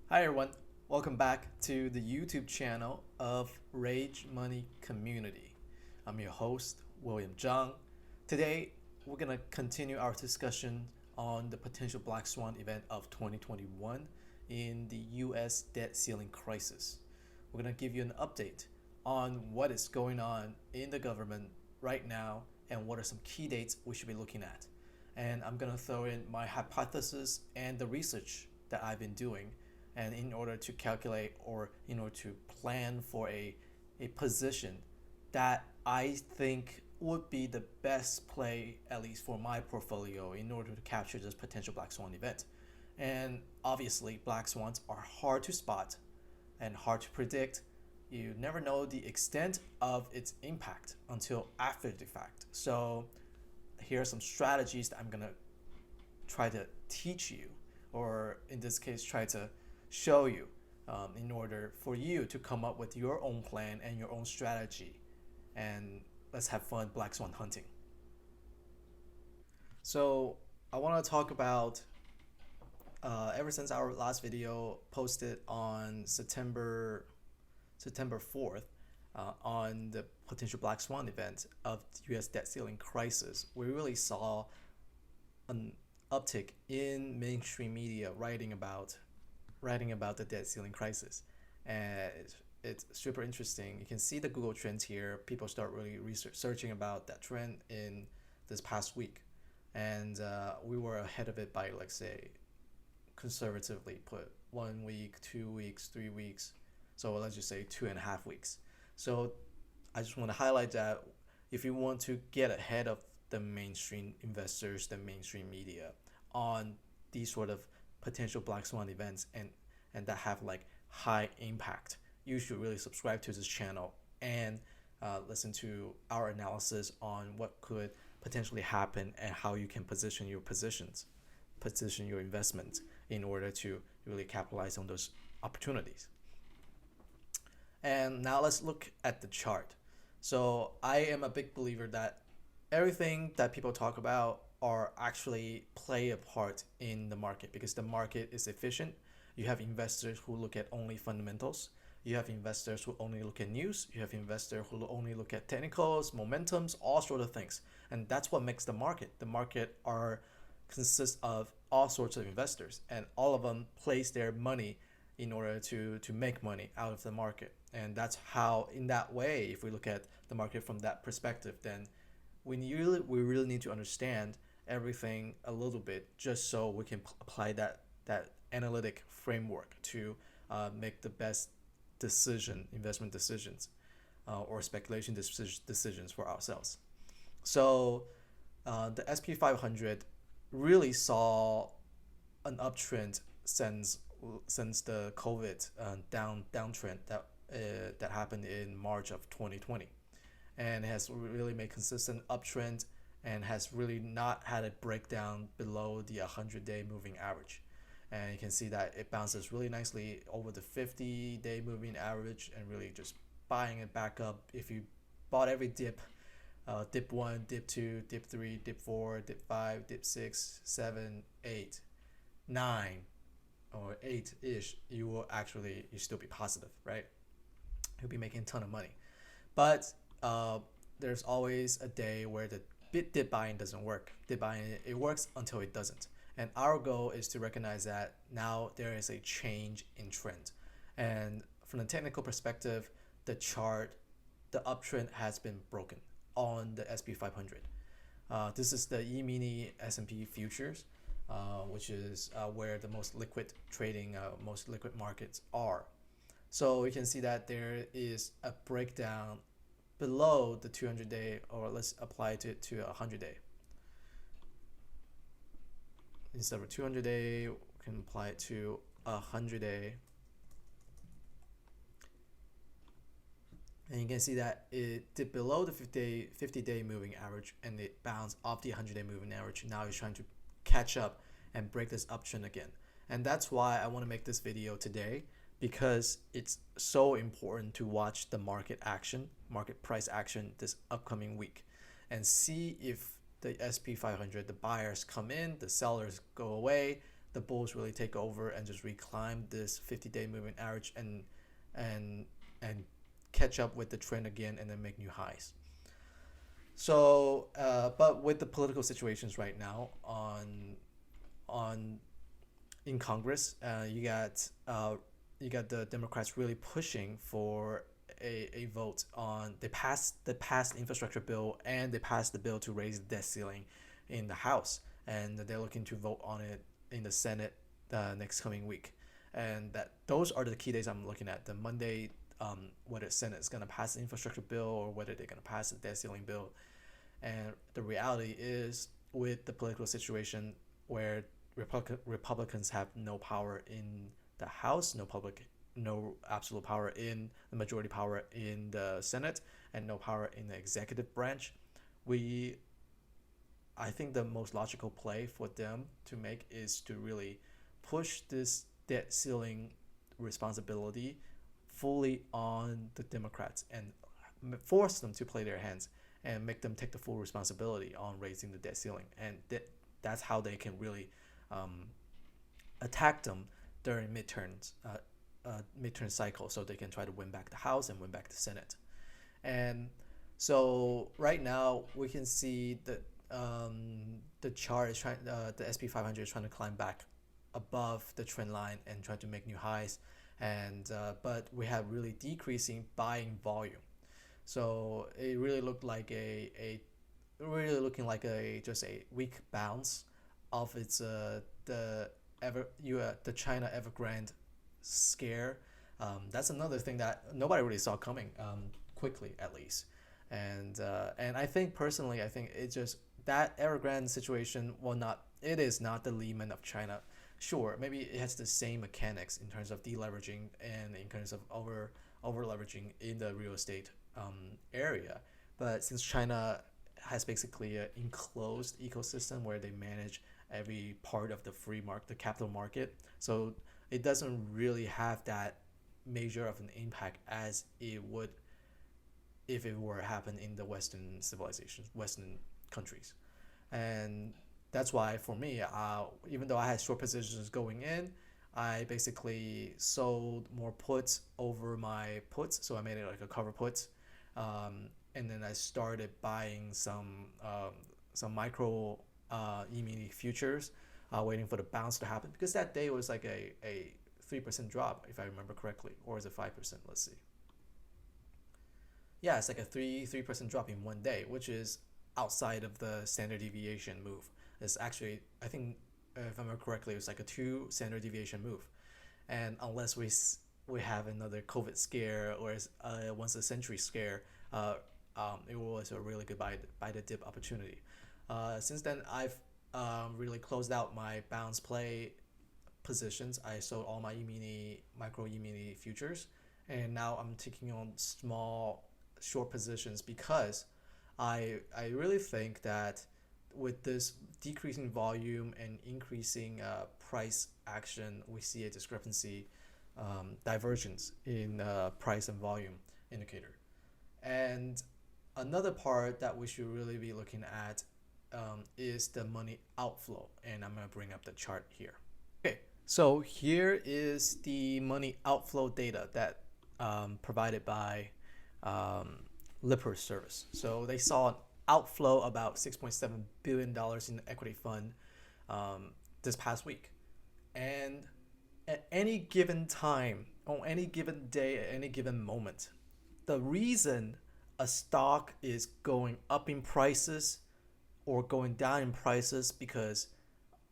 Hi everyone, welcome back to the YouTube channel of Rage Money Community. I'm your host, William Zhang. Today, we're going to continue our discussion on the potential Black Swan event of 2021 in the US debt ceiling crisis. We're going to give you an update on what is going on in the government right now and what are some key dates we should be looking at. And I'm going to throw in my hypothesis and the research that I've been doing and in order to calculate or in order to plan for a position that I think would be the best play, at least for my portfolio, in order to capture this potential Black Swan event. And obviously, Black Swans are hard to spot and hard to predict. You never know the extent of its impact until after the fact. So, here are some strategies that I'm gonna try to teach you, or in this case, try to show you in order for you to come up with your own plan and your own strategy. And let's have fun Black Swan hunting. So, I want to talk about ever since our last video posted on September 4th on the potential Black Swan event of the US debt ceiling crisis, we really saw an uptick in mainstream media writing about the debt ceiling crisis. And it's super interesting. You can see the Google trends here. People start really researching about that trend in this past week. And we were ahead of it by, like, say, conservatively put 1 week, 2 weeks, 3 weeks. So let's just say 2.5 weeks. So I just want to highlight that if you want to get ahead of the mainstream investors, the mainstream media on these sort of potential Black Swan events and that have like high impact, you should really subscribe to this channel and listen to our analysis on what could potentially happen and how you can position your investments in order to really capitalize on those opportunities. And now let's look at the chart. So I am a big believer that everything that people talk about are actually play a part in the market because the market is efficient. You have investors who look at only fundamentals. You have investors who only look at news. You have investors who only look at technicals, momentums, all sort of things. And that's what makes the market. The market consists of all sorts of investors, and all of them place their money in order to make money out of the market. And that's how, in that way, if we look at the market from that perspective, then we really need to understand everything a little bit just so we can apply that analytic framework to make the best investment decisions, or speculation decisions for ourselves. So the SP 500 really saw an uptrend since the COVID downtrend that happened in March of 2020, and it has really made consistent uptrend and has really not had a breakdown below the 100-day moving average. And you can see that it bounces really nicely over the 50-day moving average and really just buying it back up. If you bought every dip, dip 1, dip 2, dip 3, dip 4, dip 5, dip 6, 7, 8, 9, or 8-ish, you still be positive, right? You'll be making a ton of money. But there's always a day where the dip buying doesn't work. Dip buying, it works until it doesn't. And our goal is to recognize that now there is a change in trend. And from the technical perspective, the uptrend has been broken on the SP 500. This is the E-mini S&P futures, which is where the most liquid markets are. So you can see that there is a breakdown below the 200-day, or let's apply it to 100-day. Instead of a 200-day, we can apply it to 100-day. And you can see that it dipped below the 50-day moving average and it bounced off the 100-day moving average. Now it's trying to catch up and break this uptrend again. And that's why I want to make this video today, because it's so important to watch the market price action this upcoming week and see if the SP 500, the buyers come in, the sellers go away, the bulls really take over and just reclimb this 50-day moving average and and catch up with the trend again and then make new highs. So, but with the political situations right now on in Congress, you got the Democrats really pushing for a vote on they passed the infrastructure bill and they passed the bill to raise the debt ceiling in the House, and they're looking to vote on it in the Senate next coming week. And that those are the key days I'm looking at. The Monday, whether the Senate is going to pass the infrastructure bill or whether they're going to pass the debt ceiling bill. And the reality is, with the political situation where Republicans have no power in the House, no absolute power in the majority power in the Senate, and no power in the executive branch, I think the most logical play for them to make is to really push this debt ceiling responsibility fully on the Democrats and force them to play their hands and make them take the full responsibility on raising the debt ceiling. And that's how they can really attack them during midterm cycle, so they can try to win back the House and win back the Senate. And so right now we can see that the chart is trying, the SP 500 is trying to climb back above the trend line and trying to make new highs, and but we have really decreasing buying volume. So it really looked like really looking like just a weak bounce of its the China Evergrande scare. That's another thing that nobody really saw coming, quickly at least. And I think personally, I think it's just that Evergrande situation it is not the Lehman of China. Sure, maybe it has the same mechanics in terms of deleveraging and in terms of over leveraging in the real estate area. But since China has basically an enclosed ecosystem where they manage every part of the free market, the capital market, so it doesn't really have that major of an impact as it would if it were to happen in the Western civilizations, Western countries. And that's why for me, even though I had short positions going in, I basically sold more puts over my puts, so I made it like a cover puts, and then I started buying some micro E-mini futures, waiting for the bounce to happen, because that day was like a 3% drop, if I remember correctly, or is it 5%? Let's see. Yeah, it's like a 3% drop in one day, which is outside of the standard deviation move. It's actually, I think, if I remember correctly, it was like a 2 standard deviation move. And unless we have another COVID scare or once a century scare, it was a really good buy the dip opportunity. Since then, I've really closed out my bounce play positions. I sold all my micro E-mini futures, and now I'm taking on small short positions because I really think that with this decreasing volume and increasing price action, we see a discrepancy, divergence in price and volume indicator. And another part that we should really be looking at is the money outflow, and I'm going to bring up the chart here. Okay, so here is the money outflow data that provided by Lipper Service. So they saw an outflow about $6.7 billion in the equity fund this past week. And at any given time, on any given day, at any given moment, the reason a stock is going up in prices or going down in prices because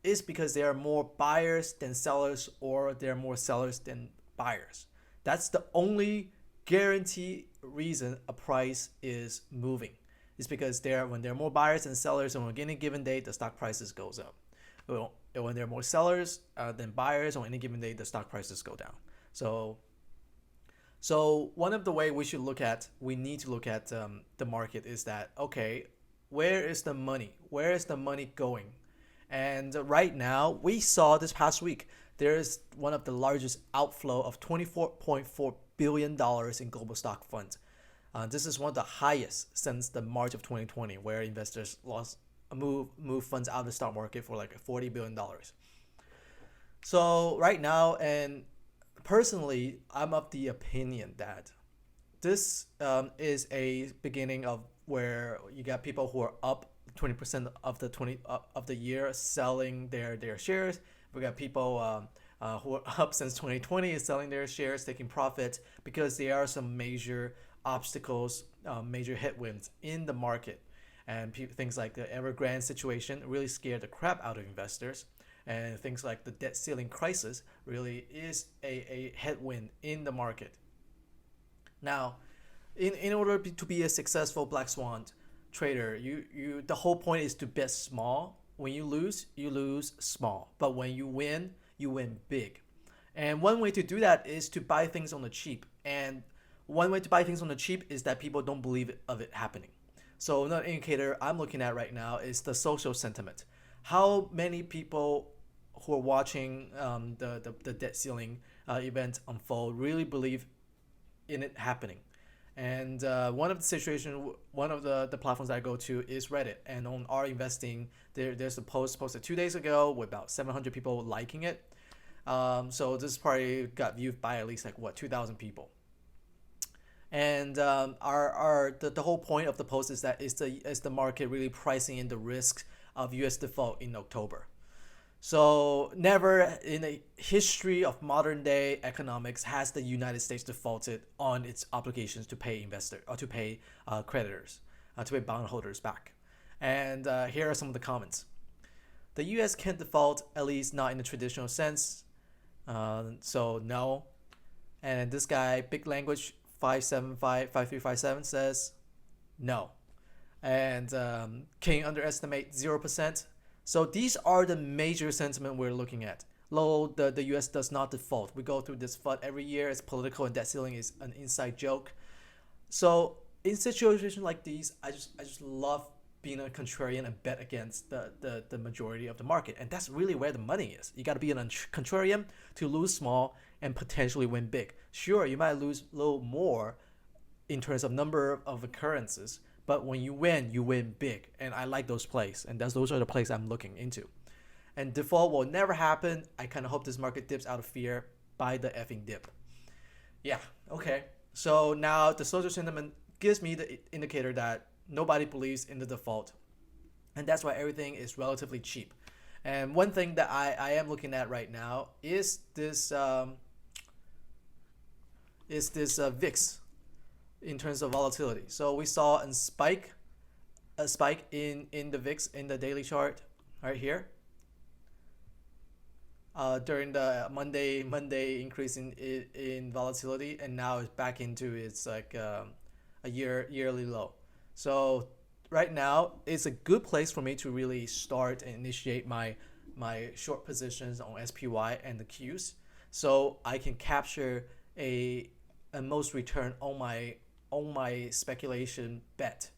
there are more buyers than sellers, or there are more sellers than buyers. That's the only guarantee reason a price is moving. It's because when there are more buyers than sellers on any given day, the stock prices goes up. Well, when there are more sellers than buyers on any given day, the stock prices go down. So one of the way we need to look at the market is that, okay, where is the money? Where is the money going? And right now, we saw this past week, there is one of the largest outflow of $24.4 billion in global stock funds. This is one of the highest since the March of 2020, where investors move funds out of the stock market for like $40 billion. So right now, and personally, I'm of the opinion that this is a beginning of where you got people who are up 20% of the 20 of the year selling their shares. We got people who are up since 2020 is selling their shares, taking profit because there are some major obstacles, major headwinds in the market, and things like the Evergrande situation really scared the crap out of investors. And things like the debt ceiling crisis really is a headwind in the market. Now, in order to be a successful black swan trader, you the whole point is to bet small. When you lose small, but when you win big. And one way to do that is to buy things on the cheap. And one way to buy things on the cheap is that people don't believe of it happening. So another indicator I'm looking at right now is the social sentiment. How many people who are watching the debt ceiling event unfold really believe in it happening? And one of the situation, one of the platforms I go to is Reddit. And on our investing, there's a post posted 2 days ago with about 700 people liking it. So this probably got viewed by at least like what 2,000 people. And the whole point of the post is that is the market really pricing in the risk of U.S. default in October. So never in the history of modern day economics has the United States defaulted on its obligations to pay investor or to pay creditors, to pay bondholders back. And here are some of the comments. The U.S. can't default, at least not in the traditional sense. So no. And this guy, Big Language 5755357 says no. And can you underestimate 0%? So these are the major sentiment we're looking at. Low, the U.S. does not default. We go through this FUD every year. It's political, and debt ceiling is an inside joke. So in situations like these, I just love being a contrarian and bet against the majority of the market. And that's really where the money is. You got to be a contrarian to lose small and potentially win big. Sure, you might lose a little more in terms of number of occurrences, but when you win big. And I like those plays. And those are the plays I'm looking into. And default will never happen. I kind of hope this market dips out of fear. Buy the effing dip. Yeah, okay. So now the social sentiment gives me the indicator that nobody believes in the default. And that's why everything is relatively cheap. And one thing that I am looking at right now is this VIX in terms of volatility. So we saw a spike in the VIX in the daily chart right here during the Monday increase in volatility, and now it's back into its like a yearly low. So right now it's a good place for me to really start and initiate my short positions on SPY and the Qs, so I can capture a most return on my speculation bet.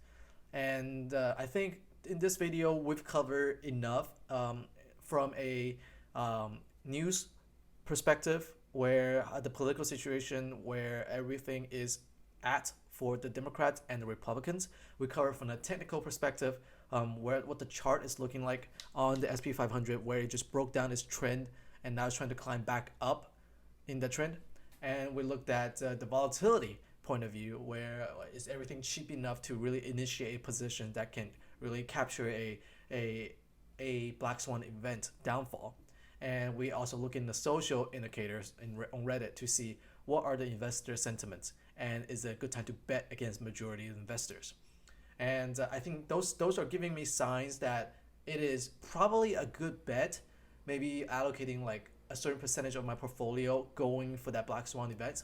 And I think in this video we've covered enough from a news perspective, where the political situation where everything is at for the Democrats and the Republicans. We cover from a technical perspective what the chart is looking like on the SP 500, where it just broke down its trend and now it's trying to climb back up in the trend. And we looked at the volatility point of view, where is everything cheap enough to really initiate a position that can really capture a black swan event downfall. And we also look in the social indicators on Reddit to see what are the investor sentiments and is it a good time to bet against majority of investors. And I think those are giving me signs that it is probably a good bet, maybe allocating like a certain percentage of my portfolio going for that black swan event.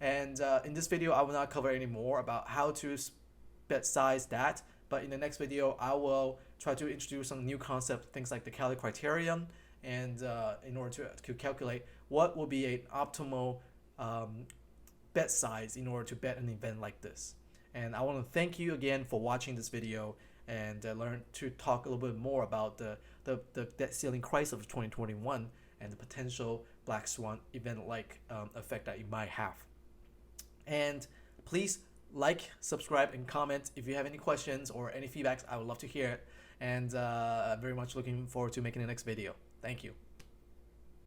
And in this video, I will not cover any more about how to bet size that. But in the next video, I will try to introduce some new concept, things like the Kelly criterion, and in order to calculate what will be an optimal bet size in order to bet an event like this. And I want to thank you again for watching this video and learn to talk a little bit more about the debt ceiling crisis of 2021 and the potential black swan event like effect that you might have. And please like, subscribe, and comment if you have any questions or any feedbacks. I would love to hear it. And I'm very much looking forward to making the next video. Thank you.